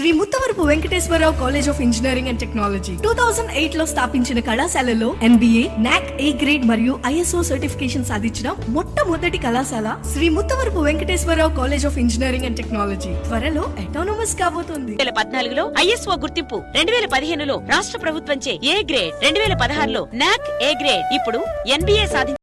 Shri Muttavarapu Venkateswararao college of engineering and technology 2008 లో స్థాపించిన కళాశాలలో NBA, NAC A గ్రేడ్ మరియు ISO సర్టిఫికేషన్ సాధించిన మొట్టమొదటి కళాశాల Shri Muttavarapu Venkateswararao college of engineering and technology త్వరలో అటానమస్ కాబోతోంది. 2014లో ISO గుర్తింపు, 2015లో రాష్ట్ర ప్రభుత్వంచే A గ్రేడ్, 2016లో NAC A గ్రేడ్, ఇప్పుడు NBA సాధించారు.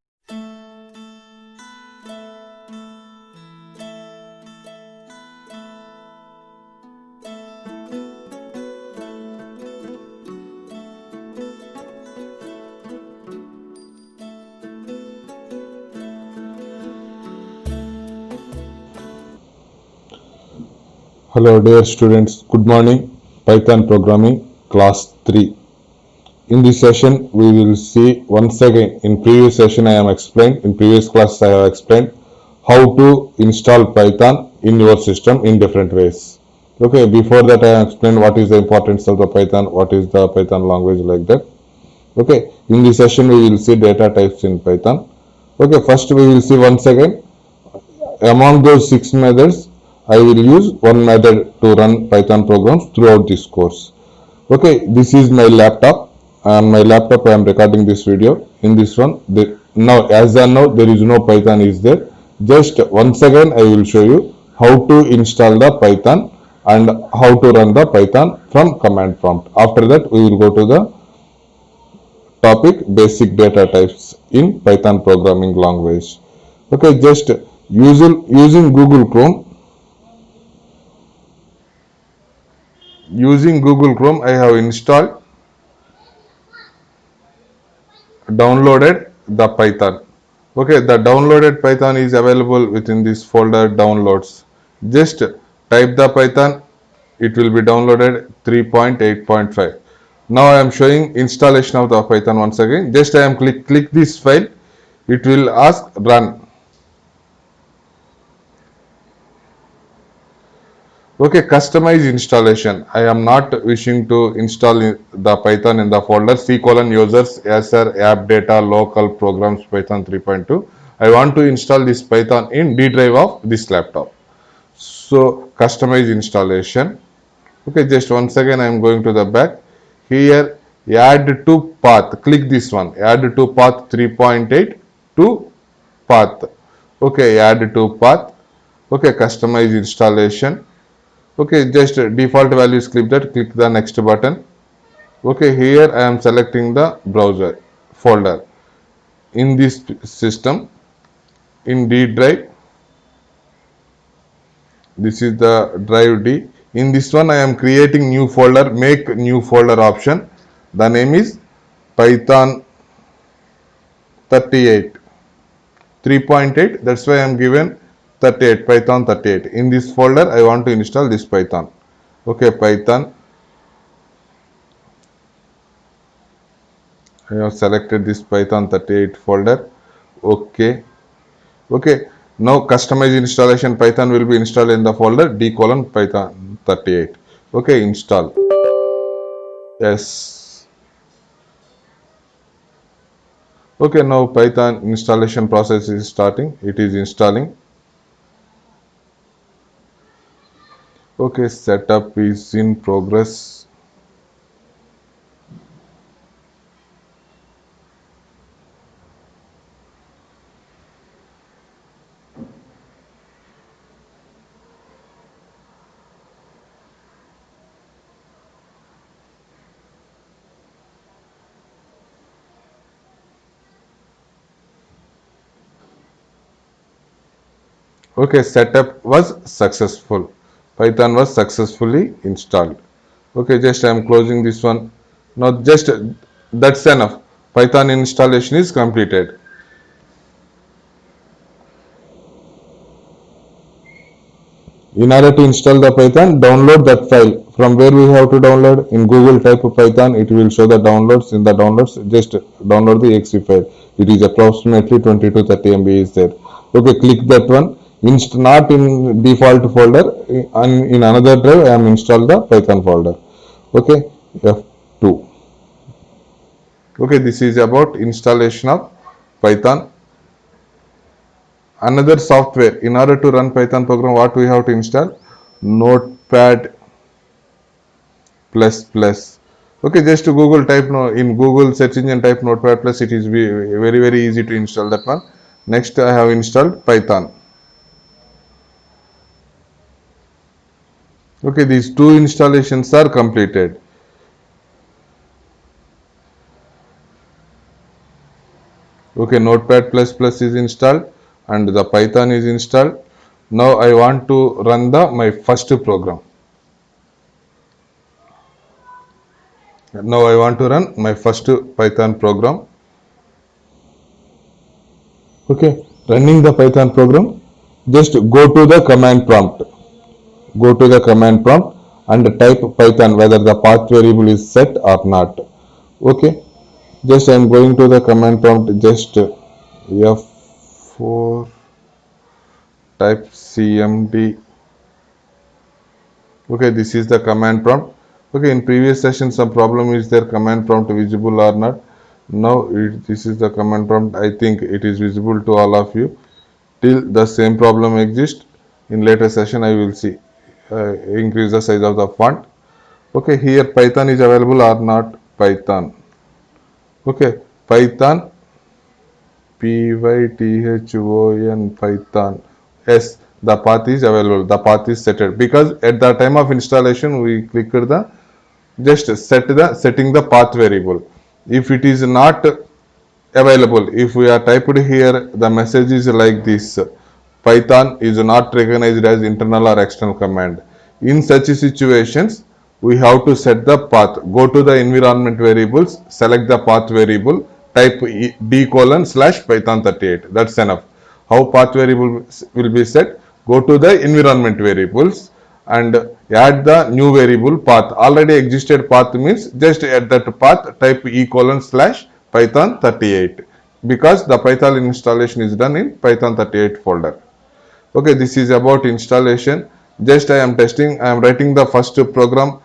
Hello dear students, good morning. Python programming class 3. In this session we will see once again, in previous session I am explained, in previous class I have explained how to install Python in your system in different ways. Okay, before that I have explained what is the importance of the Python, what is the Python language, like that. Okay, in this session we will see data types in Python. Okay, first we will see once again, among those 6 methods I will use one method to run Python programs throughout this course. Okay, this is my laptop. On my laptop I am recording this video. In this one, now as I know there is no Python is there. Just once again I will show you how to install the Python and how to run the Python from command prompt. After that we will go to the topic basic data types in Python programming language. Okay, just using Google Chrome. Using Google Chrome I have downloaded the Python. Okay, the downloaded Python is available within this folder downloads. Just type the Python, it will be downloaded 3.8.5. Now I am showing installation of the Python once again. Just I am click this file, it will ask run. Okay, customize installation. I am not wishing to install the Python in the folder C:users, ASR, app data, local programs, Python 3.2. I want to install this Python in D drive of this laptop. So customize installation. Okay, just once again I am going to the back. Here add to path. Click this one. Add to path 3.8 to path. Okay, add to path. Okay, customize installation. Okay, just default values, click that, click the next button. Okay, here I am selecting the browser folder in this system in D drive. This is the drive D. In this one I am creating new folder, make new folder option. The name is Python 38 3.8, that's why I am given 38, Python 38. In this folder I want to install this Python. Okay, Python. I have selected this Python 38 folder. Okay. Okay, now customize installation Python will be installed in the folder D:Python 38. Okay, install. Yes. Okay, now Python installation process is starting. It is installing. Okay, setup is in progress. Okay, setup was successful. Python was successfully installed. Okay, just I am closing this one. Now just that's enough. Python installation is completed. In order to install the Python, download that file. From where we have to download? In Google type of Python, it will show the downloads. In the downloads, just download the exe file. It is approximately 20 to 30 MB is there. Okay, click that one. Not in default folder, in another drive I am installed the Python folder. Okay, F2. Okay, this is about installation of Python. Another software, in order to run Python program, what we have to install? Notepad plus plus. Okay, just to Google type no in Google search engine type Notepad plus. It is very easy to install that one. Next, I have installed Python. Okay, these two installations are completed. Okay, Notepad plus plus is installed and the Python is installed. Now I want to run my first program. Now I want to run my first Python program. Okay, running the Python program, just go to the command prompt. Go to the command prompt and type Python whether the path variable is set or not. Okay, just I am going to the command prompt, just F4 type cmd. Okay, this is the command prompt. Okay, in previous session some problem is there, command prompt visible or not. Now this is the command prompt. I think it is visible to all of you. Till the same problem exists, in later session I will see increase the size of the font. Okay, here Python is available or not. Python. Okay, Python, Python, Python. Yes, the path is available. The path is set because at the time of installation we clicked the just setting the path variable. If it is not available, if we are typed here, the message is like this: Python is not recognized as internal or external command. In such situations, we have to set the path. Go to the environment variables, select the path variable, type d:/python38. That's enough. How path variable will be set? Go to the environment variables and add the new variable path. Already existed path means just add that path, type e:/python38 because the Python installation is done in python38 folder. Okay, this is about installation. Just I am testing, I am writing the first program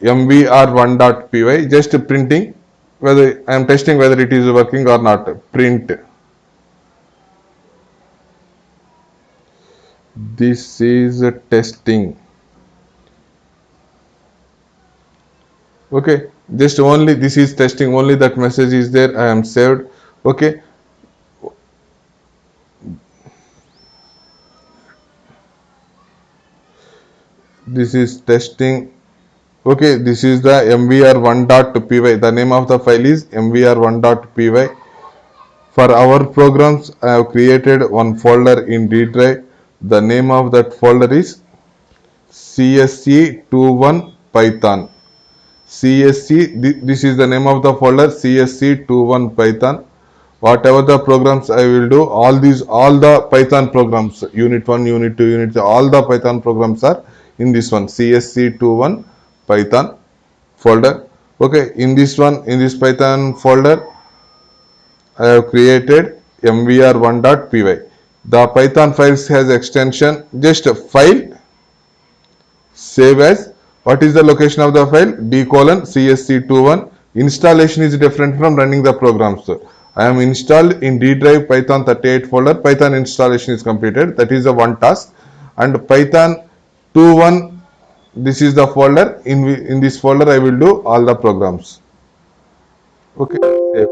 mvr1.py, just printing whether I am testing whether it is working or not. Print. This is testing. Okay, just only this is testing, only that message is there. I am saved. Okay, this is testing. Okay, this is the mvr1.py. The name of the file is mvr1.py. For our programs, I have created one folder in D drive. The name of that folder is csc21 python. This is the name of the folder, csc21 python. Whatever the programs I will do, all the Python programs, unit 1, unit 2, unit 3, all the Python programs are in this one, csc21 python folder. Okay, in this Python folder I have created mvr1.py. The Python files has extension, just file, save as. What is the location of the file? d:/csc21. Installation is different from running the programs. I am installed in D drive Python38 folder. Python installation is completed. That is the one task. And Python21, this is the folder. In this folder I will do all the programs. Okay, save.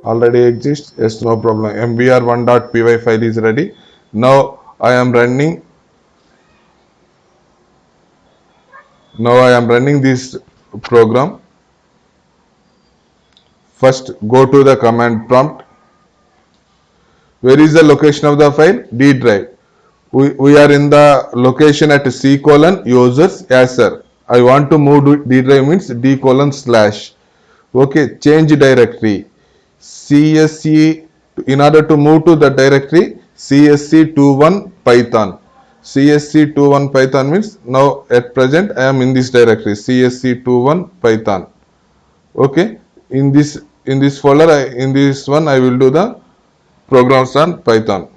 Already exists. Yes, no problem. mvr1.py file is ready. Now I am running this program. First go to the command prompt. Where is the location of the file? D drive. We are in the location at c:users. Yes sir. I want to move to D drive means d:/. Okay, change directory. csc, in order to move to the directory, csc21 python. csc21 python means now at present I am in this directory, csc21 python. Okay, in this folder, in this one I will do the programs on Python.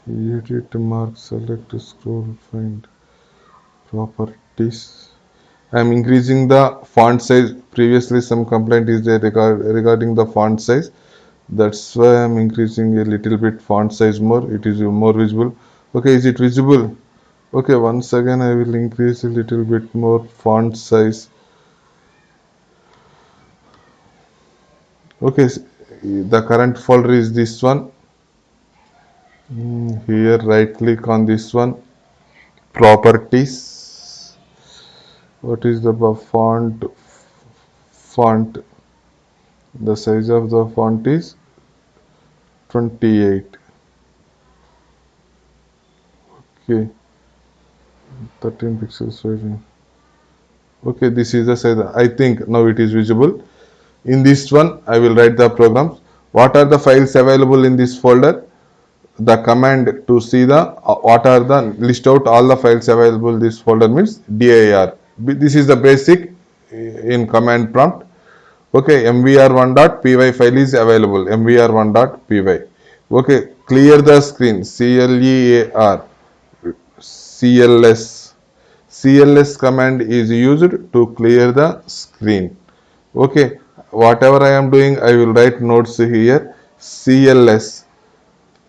Edit, mark, select, scroll, find properties. I am increasing the font size. Previously some complaint is there regarding the font size. That's why I'm increasing a little bit font size more. It is more visible. Okay, is it visible? Okay, once again I will increase a little bit more font size. Okay, the current folder is this one. Here right click on this one, properties. What is the font? The size of the font is 28. Okay, 13 pixels rating. Okay, this is the size. I think now it is visible. In this one I will write the programs. What are the files available in this folder? The command to see the what are the list out all the files available in this folder means dir. This is the basic in command prompt. Okay, mvr1.py file is available, mvr1.py. Okay, clear the screen, clear, cls. Cls command is used to clear the screen. Okay, whatever I am doing, I will write notes here. cls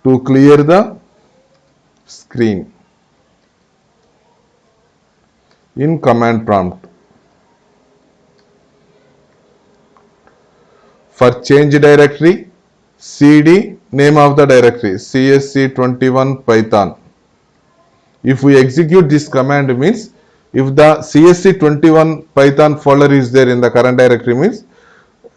to clear the screen in command prompt. For change directory, cd name of the directory csc21 python. If we execute this command means if the csc21 python folder is there in the current directory means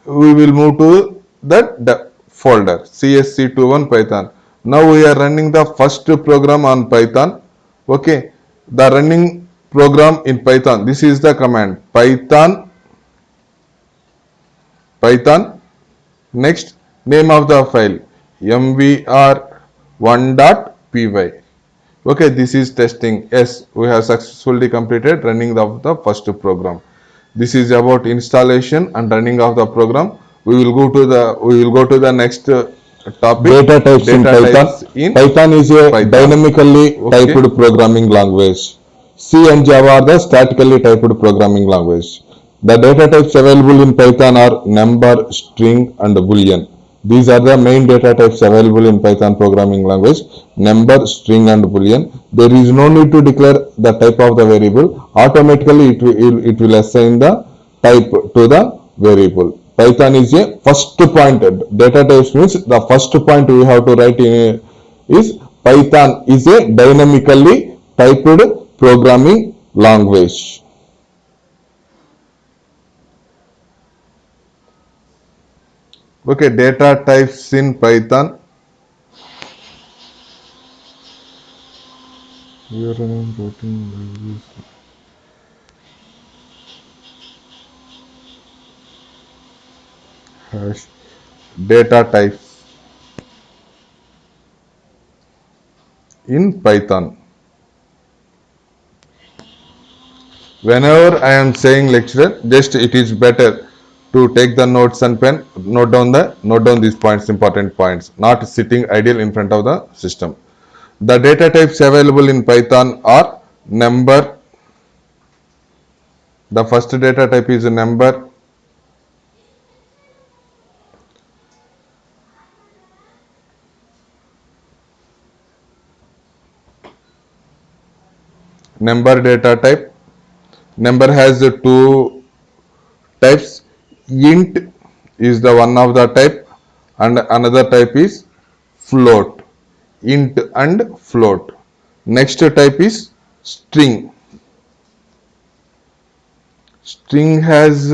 we will move to that folder csc21 python. Now we are running the first program on python. Okay, the running program in python, this is the command python next name of the file mvr1.py. Okay, this is testing. Yes, we have successfully completed running of the first program. This is about installation and running of the program. We will go to the next topic. Data types in Python. Python is a Python. dynamically Okay. typed programming language. C and Java are the statically typed programming language. The data types available in Python are number, string, and boolean. These are the main data types available in Python programming language: number, string, and boolean. There is no need to declare the type of the variable. Automatically, it will assign the type to the variable. Python is a first point. Data types means the first point we have to write in is Python is a dynamically typed programming language. Okay, data types in Python. We are running routing language. Hash data types in Python. Whenever I am saying lecture, just it is better to take the notes and pen, note down these points, important points, not sitting idle in front of the system. The data types available in Python are number. The first data type is a number. Number data type. Number has two types. Int is the one of the type and another type is float. Int and float. Next type is string. String has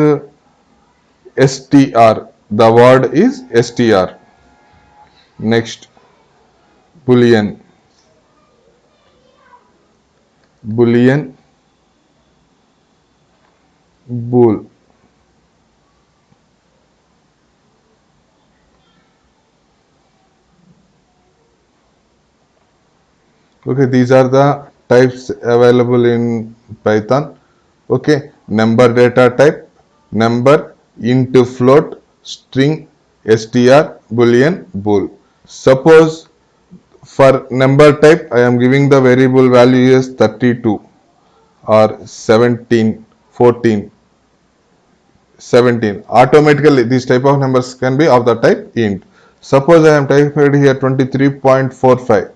str. The word is str. Next, boolean. Boolean, bool. Okay, these are the types available in Python. Okay, number data type, number, int, float, string, str, boolean, bool. Suppose for number type I am giving the variable value as 32 or 17, 14, 17. Automatically these type of numbers can be of the type int. Suppose I am typing here 23.45.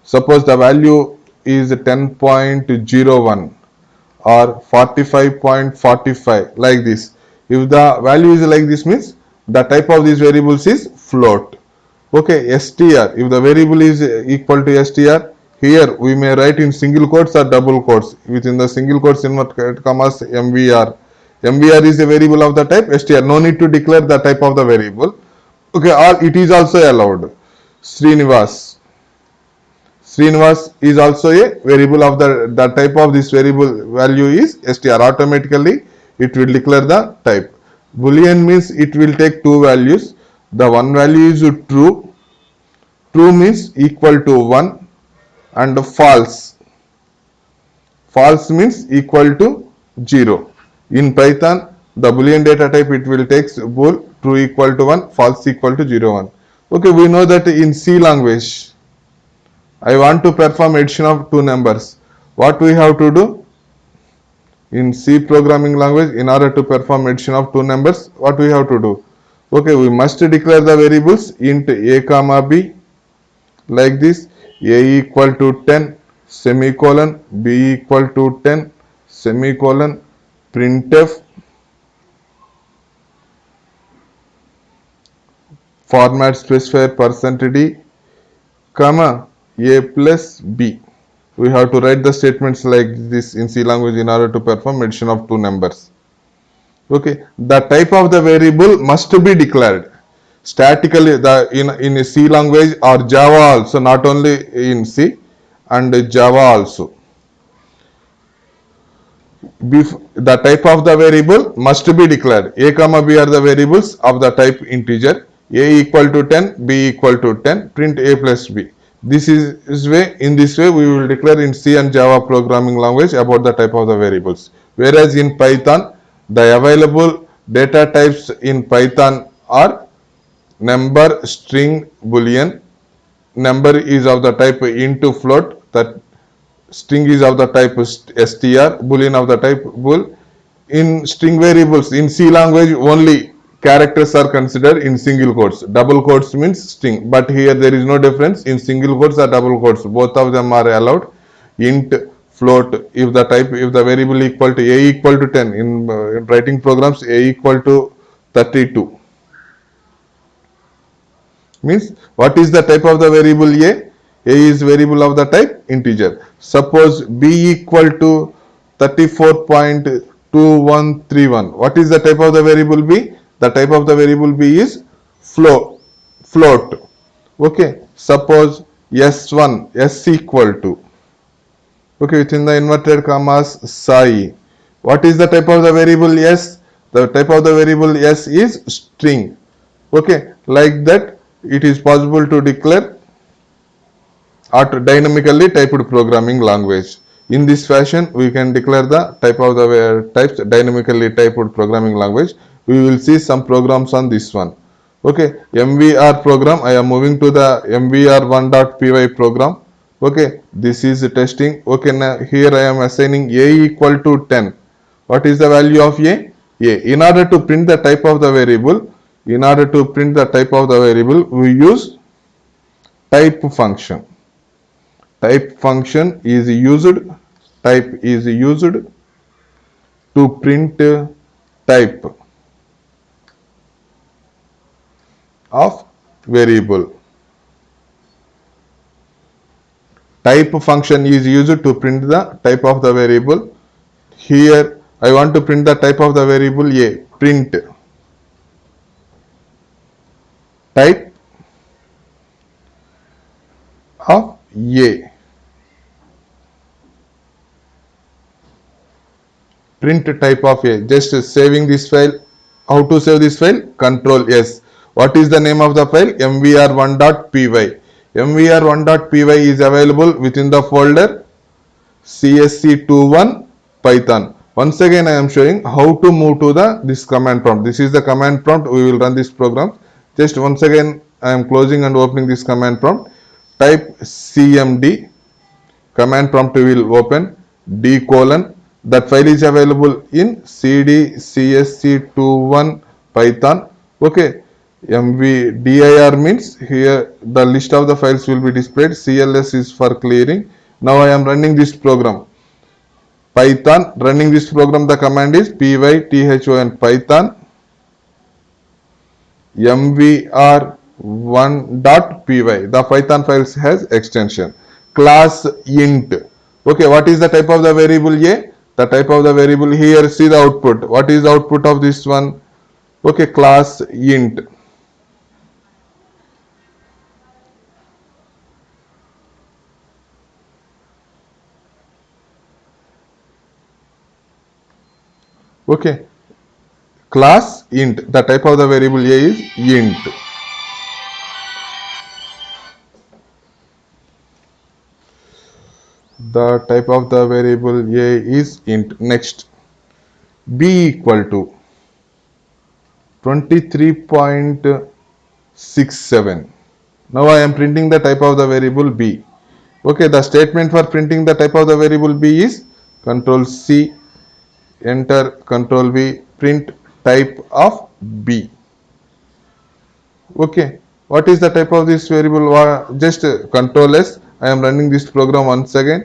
Suppose the value is 10.01 or 45.45 like this. If the value is like this means the type of these variables is float. Okay, str. If the variable is equal to str, here we may write in single quotes or double quotes. Within the single quotes inverted commas mvr. MVR is a variable of the type str. No need to declare the type of the variable. Okay, or it is also allowed. Srinivas. Srinivas is also a variable of the type of this variable value is str. Automatically it will declare the type. Boolean means it will take two values. The one value is true. True means equal to 1 and false. False means equal to 0. In Python, the Boolean data type it will take bool true equal to 1, false equal to 0, 1. Okay, we know that in C language, I want to perform addition of two numbers. What we have to do? In C programming language, in order to perform addition of two numbers, what we have to do? Okay, we must declare the variables int a comma b like this. A equal to 10 semicolon, b equal to 10 semicolon, printf format specifier %d comma a plus b. We have to write the statements like this in C language in order to perform addition of two numbers. Okay, the type of the variable must be declared statically in a C language or Java also, not only in C and Java also. The type of the variable must be declared. A comma b are the variables of the type integer. A equal to 10, b equal to 10, print a plus b. In this way we will declare in C and Java programming language about the type of the variables. Whereas in Python, the available data types in Python are number, string, boolean. Number is of the type int to float, that string is of the type str, boolean of the type bool. In string variables in C language only characters are considered in single quotes. Double quotes means string, but here there is no difference in single quotes or double quotes. Both of them are allowed. Int, float, if the variable equal to a equal to 10 in writing programs, a equal to 32 means what is the type of the variable a? A is variable of the type integer. Suppose b equal to 34.2131. What is the type of the variable b? The type of the variable b is float. Okay. Suppose s1, s equal to, okay, within the inverted commas Sai. What is the type of the variable s? The type of the variable s is string. Okay, like that it is possible to declare dynamically typed programming language. In this fashion, we can declare the type of the types dynamically typed programming language. We will see some programs on this one. Okay, MVR program. I am moving to the MVR1.py program. Okay, this is testing. Okay, now here I am assigning a equal to 10. What is the value of a? In order to print the type of the variable, we use type function. Type is used to print type of variable. Type function is used to print the type of the variable. Here I want to print the type of the variable a. Print type of a. Print type of a. Just saving this file. How to save this file? Control S. What is the name of the file? MVR1.py. MVR1.py is available within the folder CSC21 Python. Once again I am showing how to move to this command prompt. This is the command prompt. We will run this program. Just once again I am closing and opening this command prompt. Type cmd. Command prompt will open. D:. That file is available in cd csc21 Python. Okay. mvdir means here the list of the files will be displayed. CLS is for clearing. Now I am running this program. Python, running this program, the command is python python mvr1.py. The Python files has extension. Class int. Okay, what is the type of the variable A? The type of the variable here, see the output. What is the output of this one? Okay, class int. Okay, class int. The type of the variable A is int. The type of the variable A is int. Next, B equal to 23.67. Now I am printing the type of the variable B. Okay, the statement for printing the type of the variable B is Control C, enter, Control V, print type of B. Okay, what is the type of this variable? Just Control S. I am running this program once again.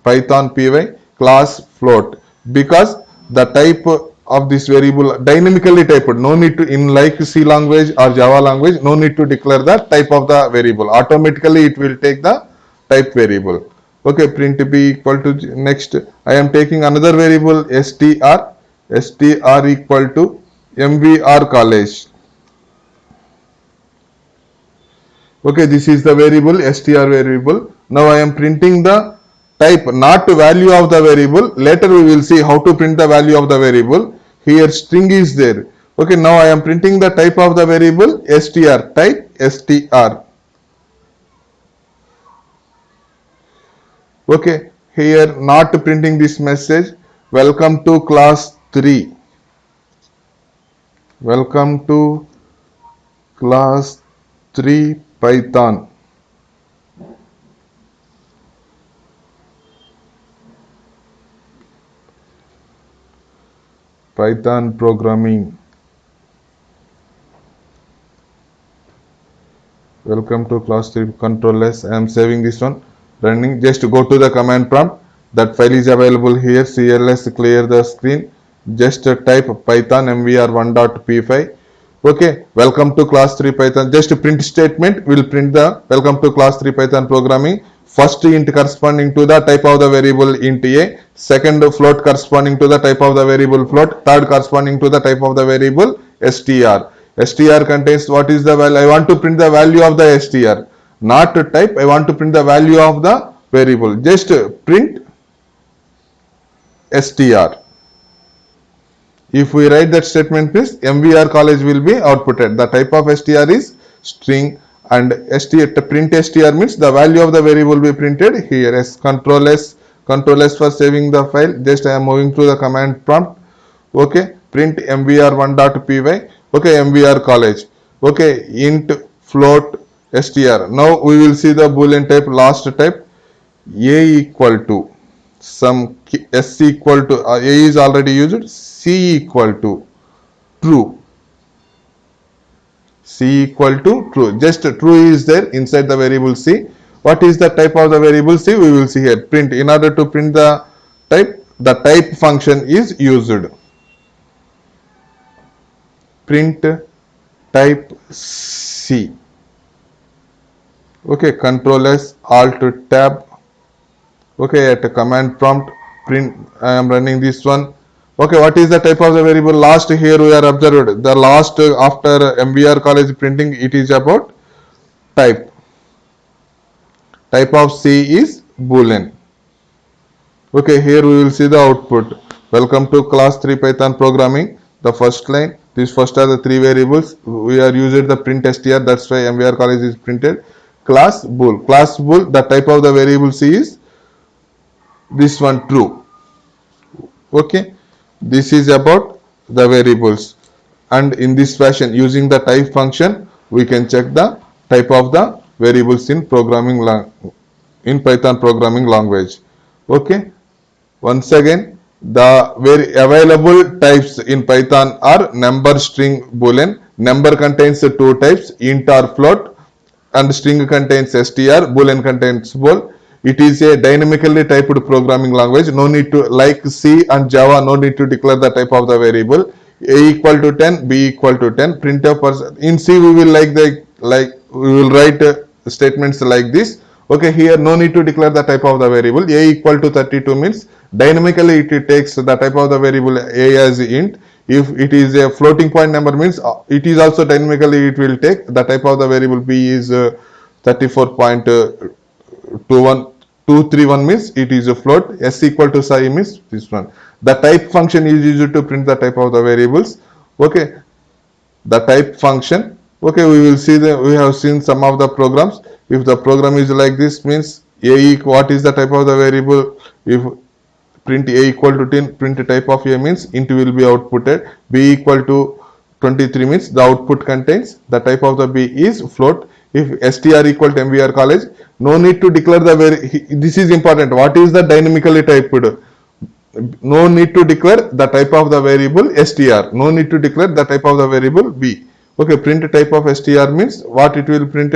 Python py class float, because the type of this variable dynamically typed, no need to, in like C language or Java language, no need to declare the type of the variable, automatically it will take the type variable. Okay, print b equal to, next I am taking another variable str equal to mvr college. Okay, this is the variable str variable. Now I am printing the type, not value of the variable. Later we will see how to print the value of the variable. Here string is there. Okay, now I am printing the type of the variable str, type str. Okay, here not printing this message. Welcome to class 3. Welcome to class 3 Python. Python programming. Welcome to class 3. Control S. I am saving this one. Running. Just go to the command prompt. That file is available here. CLS, clear the screen. Just type Python mvr1.py. Okay. Welcome to class 3 Python. Just print statement will print the welcome to class 3 Python programming. First int corresponding to the type of the variable int A. Second float corresponding to the type of the variable float. Third corresponding to the type of the variable str. str contains what is the value. I want to print the value of the str, not type. I want to print the value of the variable. Just print str. If we write that statement, please, mvr college will be outputted. The type of str is string, and print str means the value of the variable will be printed here. As Control S for saving the file. Just I am moving through the command prompt. Okay, print mvr1.py. Okay, mvr college. Okay, int float str. Now we will see the boolean type, last type. A equal to some s equal to a is already used, c equal to true. C equal to true. Just true is there inside the variable C. What is the type of the variable C? We will see here. Print. In order to print the type function is used. Print type C. Okay, Control S, Alt Tab. Okay, at a command prompt, print. I am running this one. Okay, what is the type of the variable? Last here we are observed. The last after mvr college printing, it is about type. Type of C is boolean. Okay, here we will see the output. Welcome to class 3 Python programming. The first line. These first are the three variables. We are using the print str. That's why mvr college is printed. Class bool. Class bool. The type of the variable C is this one, true. Okay, this is about the variables, and in this fashion, using the type function, we can check the type of the variables in Python programming language. Okay, once again, The very available types in Python are number, string, boolean. Number contains two types, int or float, and string contains str, boolean contains bool. It is a dynamically typed programming language. No need to, like C and Java, no need to declare the type of the variable. A equal to 10, B equal to 10. Printf person. In C we will we will write statements like this. Okay, here no need to declare the type of the variable. A equal to 32 means dynamically it takes the type of the variable A as int. If it is a floating point number means it is also dynamically it will take the type of the variable B is 34.21231 means it is a float. S equal to psi means this one. The type function is used to print the type of the variables. Okay, the type function. Okay, we will see we have seen some of the programs. If the program is like this means what is the type of the variable. If print A equal to 10, print type of A means int will be outputted. B equal to 23 means the output contains the type of the B is float. If str equal to MVR college, no need to declare the this is important. What is the dynamically typed? No need to declare the type of the variable str. No need to declare the type of the variable B. Okay, print type of str means what it will print.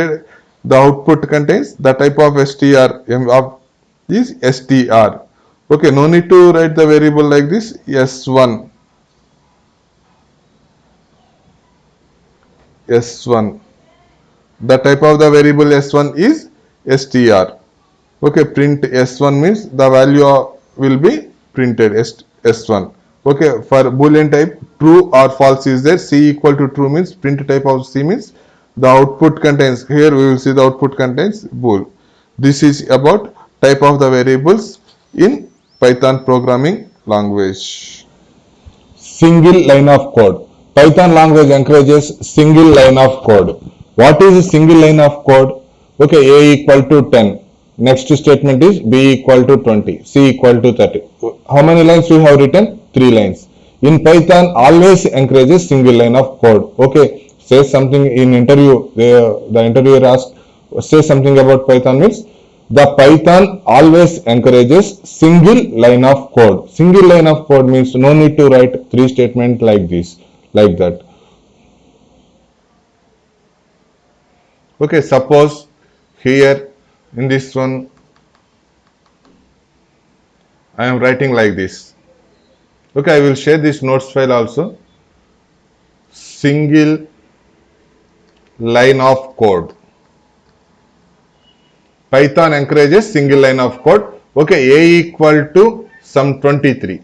The output contains the type of str of is str. Okay, no need to write the variable like this s1 s1. The type of the variable s1 is str. Okay, print s1 means the value will be printed s1. Okay, for boolean type true or false is there. C equal to true means print type of C means the output contains, here we will see the output contains bool. This is about type of the variables in Python programming language. Single line of code. Python language encourages single line of code. What is a single line of code? Okay, A equal to 10. Next statement is B equal to 20. C equal to 30. How many lines we have written? 3 lines. In Python, always encourages single line of code. Okay, say something in interview. The interviewer asks, say something about Python means the Python always encourages single line of code. Single line of code means no need to write 3 statements like this, like that. Okay, suppose here in this one I am writing like this. Okay, I will share this notes file also. Single line of code. Python encourages single line of code. Okay, A equal to some 23.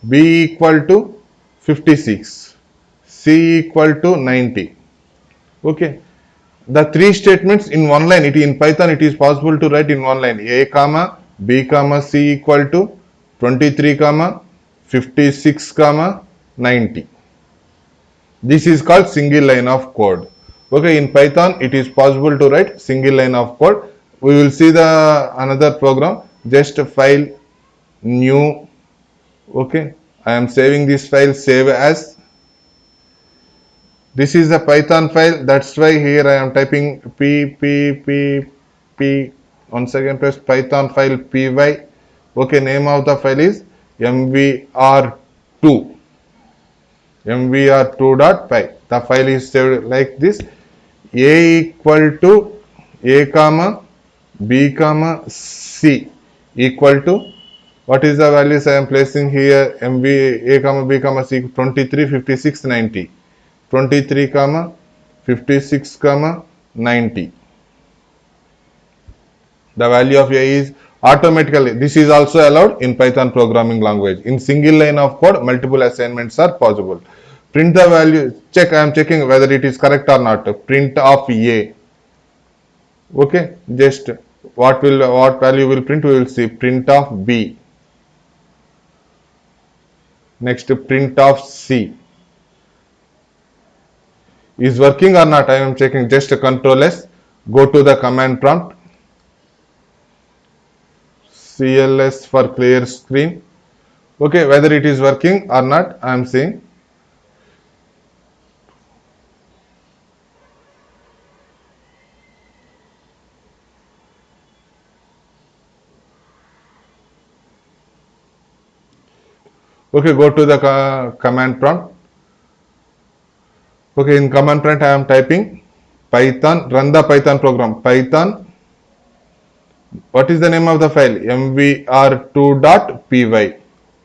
B equal to 56. C equal to 90. Okay. The 3 statements in one line. In Python it is possible to write in one line. A comma B comma C equal to 23 comma 56 comma 90. This is called single line of code. Okay, in Python it is possible to write single line of code. We will see the another program. Just file new. Okay, I am saving this file, save as. This is a Python file, that's why here I am typing p. Once again press Python file py. Okay, name of the file is mvr2 mvr2.py. The file is saved like this. A equal to A comma B comma C equal to, what is the values I am placing here? MB A comma B comma C 23 56 90. 23 comma 56 comma 90. The value of A is automatically, this is also allowed in Python programming language. In single line of code, multiple assignments are possible. Print the value, check, I am checking whether it is correct or not. Print of A. Okay, just what value will print, we will see. Print of B. Next, print of C. Is working or not, I am checking. Just Control S, go to the command prompt, CLS for clear screen. Okay, whether it is working or not, I am seeing. Okay, go to the command prompt. Okay, in command prompt I am typing Python, run the Python program. Python, what is the name of the file? mvr2.py.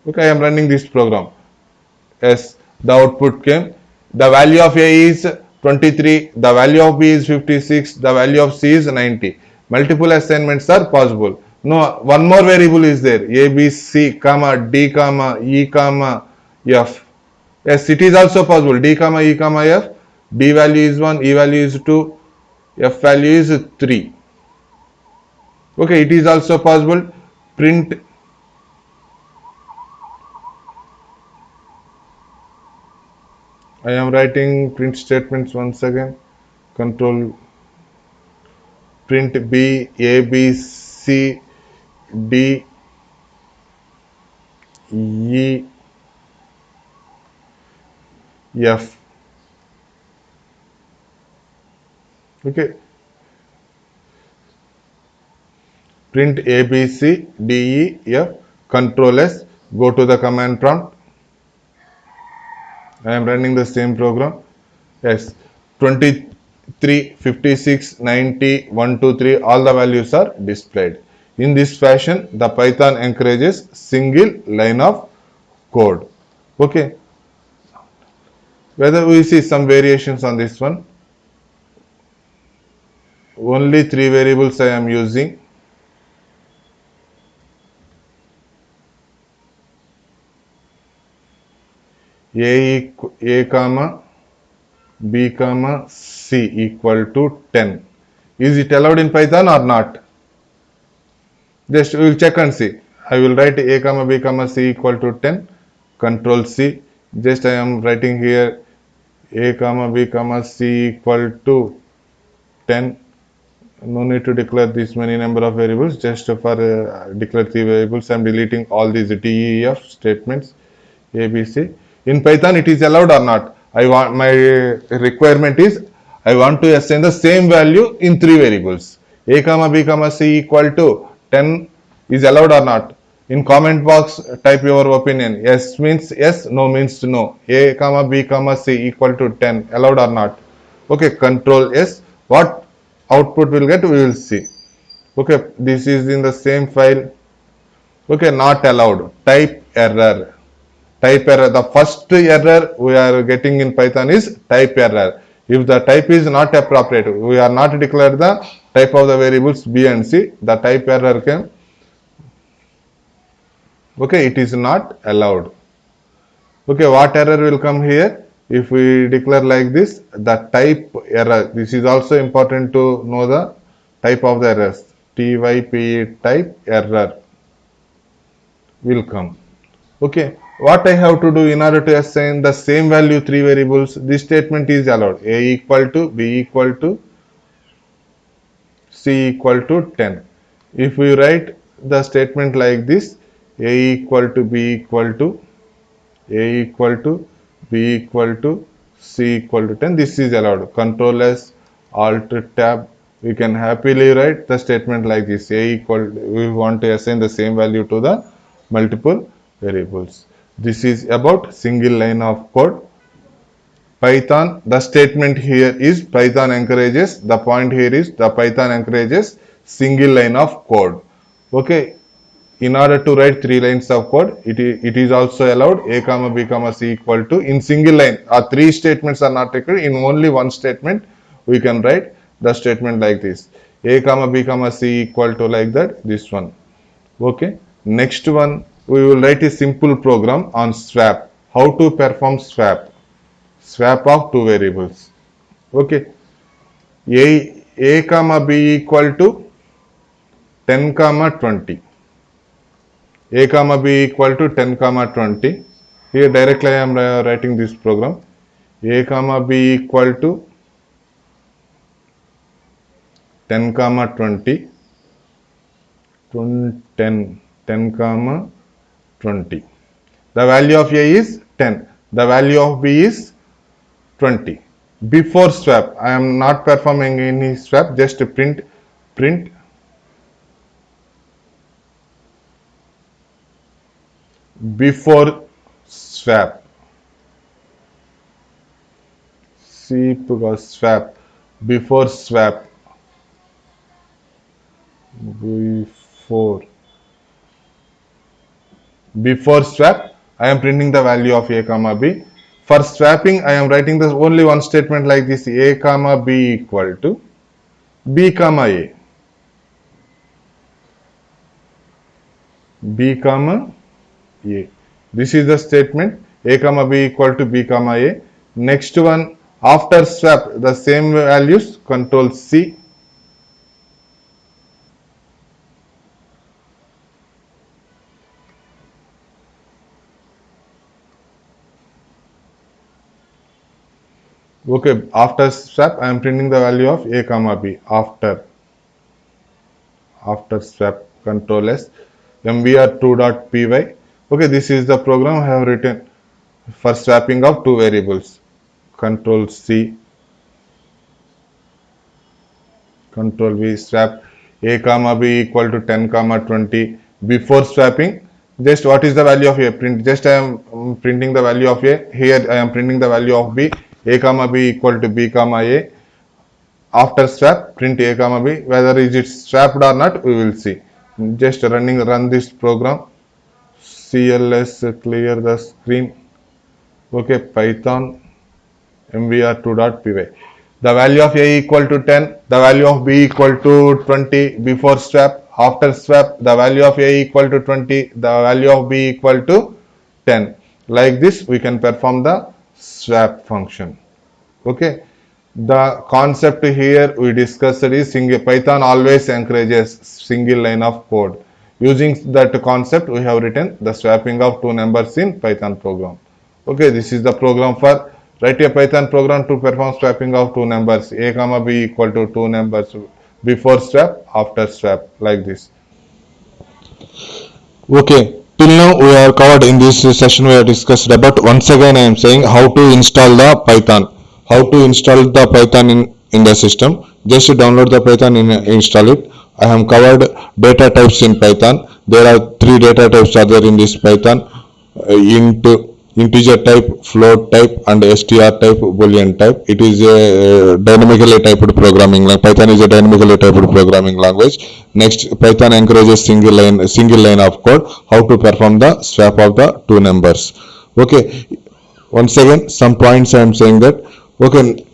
Okay, I am running this program. Yes, the output came. The value of A is 23, the value of B is 56, the value of C is 90. Multiple assignments are possible. No, one more variable is there. A, B, C, comma, D, comma, E, comma, F. Yes, it is also possible. D, comma, E, comma, F. D value is 1, E value is 2, F value is 3. Okay, it is also possible. Print I am writing print statements once again. Control print B, A, B, C, D, E, F. Okay. Print A, B, C, D, E, F. Control S. Go to the command prompt. I am running the same program. Yes. 23, 56, 90, 1, 2, 3. All the values are displayed. In this fashion, the Python encourages single line of code. Okay. Whether we see some variations on this one. Only 3 variables I am using. A comma B comma C equal to 10. Is it allowed in Python or not? Just we will check and see. I will write A comma B comma C equal to 10. Control C. Just I am writing here A comma B comma C equal to 10. No need to declare this many number of variables. Just for declare 3 variables, I am deleting all these DEF statements. A, B, C. In Python, it is allowed or not? I want my requirement is I want to assign the same value in 3 variables. A comma B comma C equal to 10 is allowed or not? In comment box, type your opinion. Yes means yes, no means no. A comma B comma C equal to 10 allowed or not? Okay, control S. What output will get? We will see. Okay, this is in the same file. Okay, not allowed. Type error. Type error. The first error we are getting in Python is type error. If the type is not appropriate, we are not declared the type of the variables B and C, the type error came. Okay, it is not allowed. Okay, what error will come here? If we declare like this, the type error. This is also important to know the type of the errors. TYP type error will come. Okay, what I have to do in order to assign the same value 3 variables, this statement is allowed. A equal to B equal to C equal to 10. If we write the statement like this, A equal to B equal to A equal to B equal to C equal to 10, this is allowed. Control S, Alt Tab, we can happily write the statement like this. A equal, we want to assign the same value to the multiple variables. This is about single line of code. Python, the statement here is Python encourages, the point here is the Python encourages single line of code. Okay, in order to write 3 lines of code, it is also allowed. A comma B comma C equal to in single line. 3 statements are not required. In only one statement, we can write the statement like this. A comma B comma C equal to like that, this one. Okay, next one, we will write a simple program on swap. How to perform swap? Swap of 2 variables. Okay, A comma B equal to 10 comma 20. A comma B equal to 10 comma 20. Here directly I am writing this program. A comma B equal to 10 comma 20. 10 comma 20. The value of A is 10. The value of B is 20. Before swap, I am not performing any swap, just print before swap. Sheep goes swap. Before swap. Before. Before swap, I am printing the value of a comma b. For swapping, I am writing this only one statement like this: a comma b equal to b comma a. B comma a. This is the statement: a comma b equal to b comma a. Next one, after swap, the same values, control C. Okay, after swap, I am printing the value of a comma b. After swap, control S, mvr2.py. Okay, this is the program I have written for swapping of two variables. Control C, control V, swap a comma b equal to 10 comma 20. Before swapping, just what is the value of a? Print, just I am printing the value of a. Here I am printing the value of b. A comma b equal to b comma a. After swap, print a comma b. Whether is it swapped or not, we will see. Just run this program. CLS, clear the screen. Okay, Python mvr2.py. The value of a equal to 10, the value of b equal to 20 before swap. After swap, the value of a equal to 20, the value of b equal to 10. Like this, we can perform the swap function. Okay. The concept here we discussed is Python always encourages single line of code. Using that concept, we have written the swapping of two numbers in Python program. Okay, this is the program for write a Python program to perform swapping of two numbers, a comma b equal to two numbers before swap, after swap, like this. Okay, till now we have covered in this session we have discussed about, once again I am saying how to install the Python. How to install the Python in the system. Just download the Python and install it. I have covered data types in Python. There are three data types are there in this Python: integer type, float type, and str type, boolean type. It is a dynamically typed programming language. Python is a dynamically typed programming language. Next, Python encourages single line of code. How to perform the swap of the two numbers. Okay, once again some points I am saying that. Okay,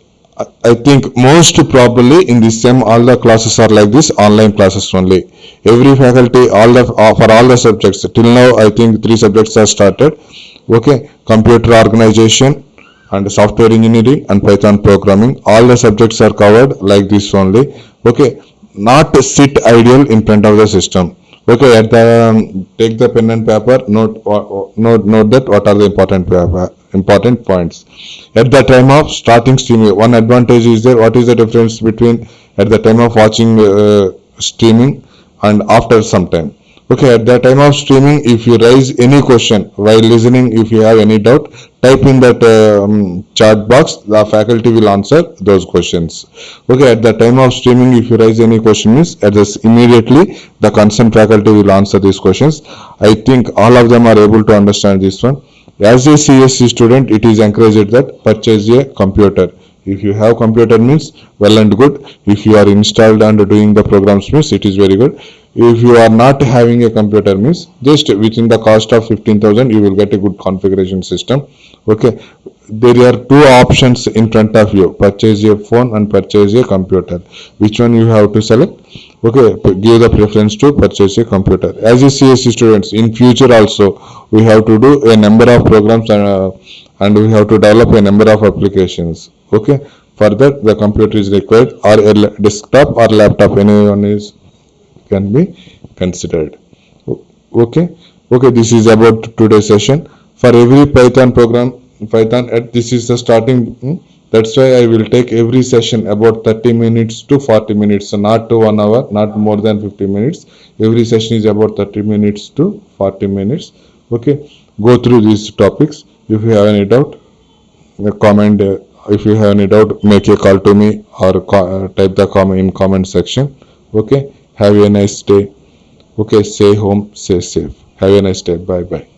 I think most probably in this SEM all the classes are like this, online classes only. Every faculty, for all the subjects, till now I think 3 subjects are started. Okay, computer organization and software engineering and Python programming. All the subjects are covered like this only. Okay, not sit idle in front of the system. Okay, at the take the pen and paper, note that what are the important points. At the time of starting streaming, one advantage is there. What is the difference between at the time of watching streaming and after some time? Okay, at the time of streaming, if you raise any question while listening, if you have any doubt, type in that chat box. The faculty will answer those questions. Okay, at the time of streaming, if you raise any question, immediately the concerned faculty will answer these questions. I think all of them are able to understand this one. As a CSC student, it is encouraged that purchase a computer. If you have computer means well and good. If you are installed and doing the programs means it is very good. If you are not having a computer means just within the cost of 15,000 you will get a good configuration system. Okay, there are 2 options in front of you: purchase a phone and purchase a computer. Which one you have to select? Okay, give the preference to purchase a computer. As a CSC students, in future also we have to do a number of programs and we have to develop a number of applications. Okay, for that the computer is required, or a desktop or laptop, anyone is can be considered. Okay, this is about today's session. For every Python program, this is the starting. That's why I will take every session about 30 minutes to 40 minutes, so not to 1 hour, not more than 50 minutes. Every session is about 30 minutes to 40 minutes. Okay, go through these topics. If you have any doubt, comment. If you have any doubt, make a call to me or type the comment in comment section. Okay, have a nice day. Okay, stay home, stay safe. Have a nice day. Bye bye.